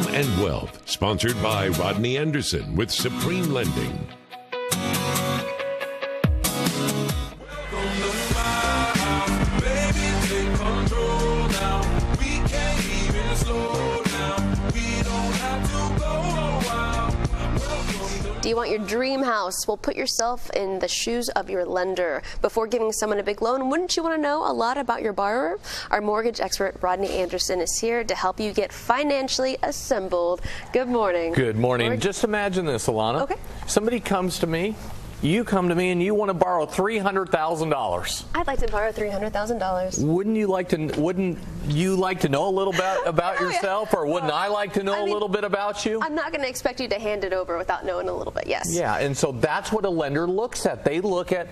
and Wealth, sponsored by Rodney Anderson with Supreme Lending. Do you want your dream house? Well, put yourself in the shoes of your lender. Before giving someone a big loan, wouldn't you want to know a lot about your borrower? Our mortgage expert, Rodney Anderson, is here to help you get financially assembled. Good morning. Good morning. Just imagine this, Alana. Okay. Somebody comes to me. You come to me and you want to borrow $300,000. I'd like to borrow $300,000. Wouldn't you like to know a little bit about yourself, or wouldn't I like to know a little bit about you? I'm not going to expect you to hand it over without knowing a little bit. Yes. Yeah, and so that's what a lender looks at. They look at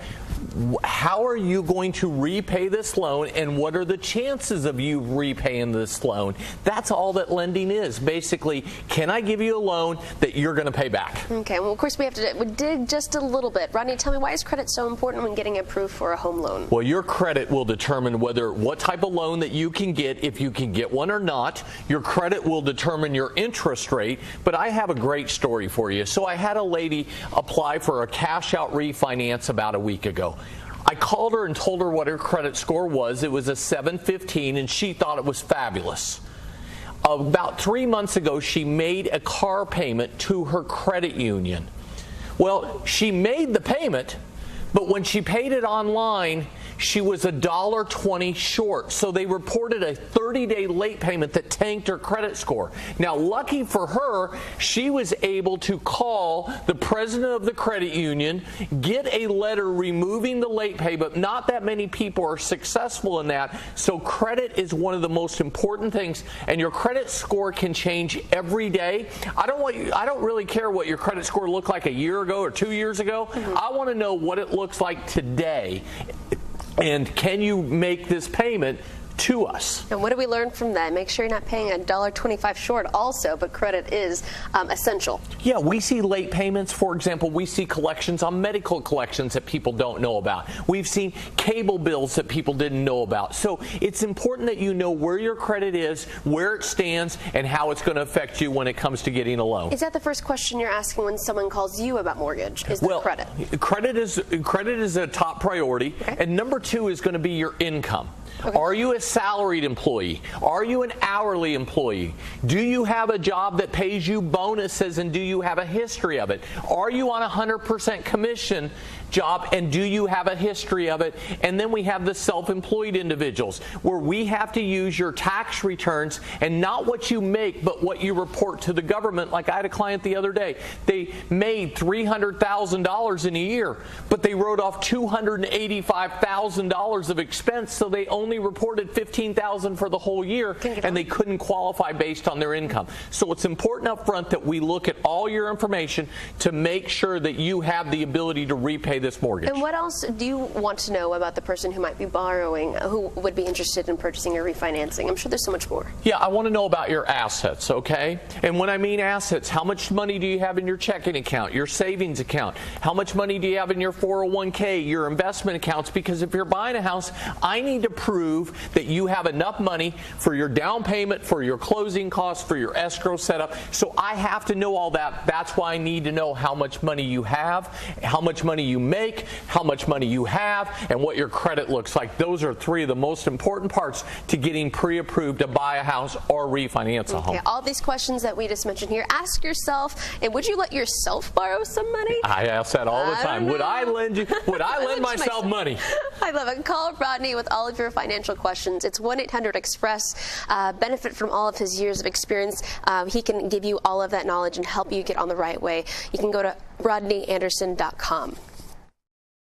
how are you going to repay this loan, and what are the chances of you repaying this loan? That's all that lending is. Basically, can I give you a loan that you're going to pay back? Okay, well, of course, we have to dig just a little bit. Rodney, tell me, why is credit so important when getting approved for a home loan? Well, your credit will determine what type of loan that you can get, if you can get one or not. Your credit will determine your interest rate. But I have a great story for you. So I had a lady apply for a cash-out refinance about a week ago. I called her and told her what her credit score was. It was a 715, and she thought it was fabulous. About 3 months ago, she made a car payment to her credit union. Well, she made the payment, but when she paid it online, she was $1.20 short. So they reported a 30-day late payment that tanked her credit score. Now, lucky for her, she was able to call the president of the credit union, get a letter removing the late pay, but not that many people are successful in that. So credit is one of the most important things, and your credit score can change every day. I don't really care what your credit score looked like a year ago or 2 years ago. I want to know what it looks like today. And can you make this payment to us? And what do we learn from that? Make sure you're not paying $1.25 short also, but credit is essential. Yeah, we see late payments. For example, we see collections on medical collections that people don't know about. We've seen cable bills that people didn't know about. So it's important that you know where your credit is, where it stands, and how it's going to affect you when it comes to getting a loan. Is that the first question you're asking when someone calls you about mortgage? Is the credit? Credit is a top priority. Okay. And number two is going to be your income. Okay. Are you a salaried employee? Are you an hourly employee? Do you have a job that pays you bonuses, and do you have a history of it? Are you on a 100% commission job, and do you have a history of it? And then we have the self-employed individuals, where we have to use your tax returns, and not what you make, but what you report to the government. Like I had a client the other day. They made $300,000 in a year, but they wrote off $285,000 of expense, so they only reported $15,000 for the whole year, and they couldn't qualify based on their income. So it's important up front that we look at all your information to make sure that you have the ability to repay this mortgage. And what else do you want to know about the person who might be borrowing, who would be interested in purchasing or refinancing? I'm sure there's so much more. Yeah, I want to know about your assets, okay? And when I mean assets, how much money do you have in your checking account, your savings account? How much money do you have in your 401k, your investment accounts? Because if you're buying a house, I need to prove that you have enough money for your down payment, for your closing costs, for your escrow setup. So I have to know all that. That's why I need to know how much money you have, how much money you make, how much money you have, and what your credit looks like. Those are three of the most important parts to getting pre-approved to buy a house or refinance a home. All these questions that we just mentioned here, ask yourself, and would you let yourself borrow some money? I ask that all the time. Would I lend myself money? I love it. Call Rodney with all of your financial questions. It's 1-800-EXPRESS. Benefit from all of his years of experience. He can give you all of that knowledge and help you get on the right way. You can go to RodneyAnderson.com.